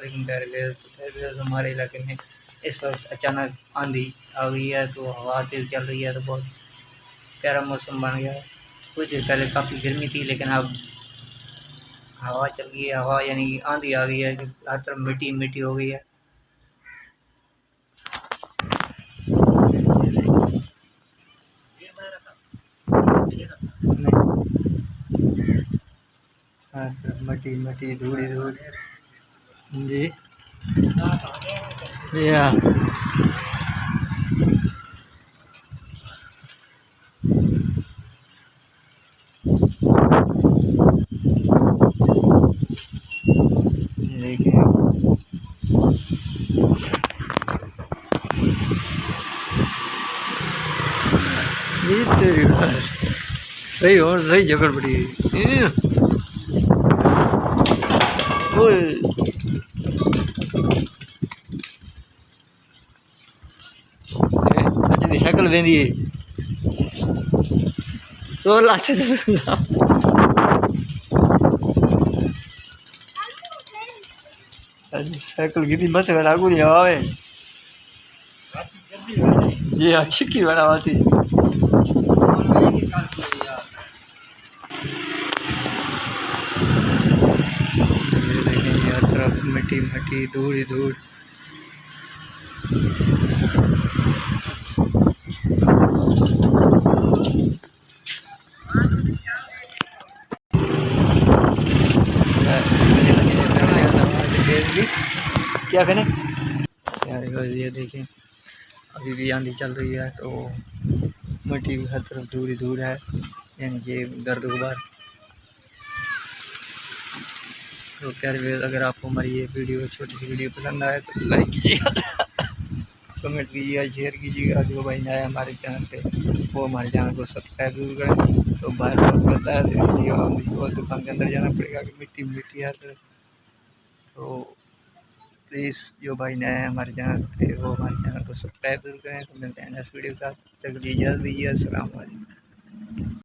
वालेकुम प्यारे व्यूअर्स। हमारे इलाके में इस वक्त अचानक आंधी आ गई है, तो हवा तेज़ चल रही है, तो बहुत प्यारा मौसम बन गया है। कुछ देर पहले काफ़ी गर्मी थी, लेकिन अब हवा चल गई है। हवा यानी कि आंधी आ गई है, हर तरफ मिट्टी मिट्टी हो गई है। हर तरफ मिट्टी मिट्टी धूड़ी धूड़ जी या देखिए ये तेरी बात सही और सही जगह पड़ी है। ओए अच्छा दी साइकिल वेंदी है तो लाचे साइकिल गिरी बस लागू नहीं आवे जी अच्छी की वाला बात है। ये देखें हर तरफ मिट्टी मिट्टी धूल ही धूल। क्या करें यार, ये देखें अभी भी आंधी चल रही है, तो मिट्टी हर तरफ धूल ही धूल है, यानी कि गर्द गुबार। तो प्यारे व्यूअर्स, अगर आपको हमारी ये वीडियो छोटी सी वीडियो पसंद आए तो लाइक कीजिएगा, कमेंट कीजिएगा, शेयर कीजिएगा। जो भाई नया है हमारे चैनल पे वो हमारे चैनल को सब्सक्राइब जरूर करें। तो बाहर बहुत करता है तो मुझको दुकान के अंदर जाना पड़ेगा कि मिट्टी मिट्टी हर तरफ। तो प्लीज़ जो भाई नए हैं हमारे चैनल पे वो हमारे चैनल को सब्सक्राइब जरूर करें। तो मिलते हैं नेक्स्ट वीडियो के साथ, तक के लिए इजाज़त दीजिए। अस्सलाम वालेकुम।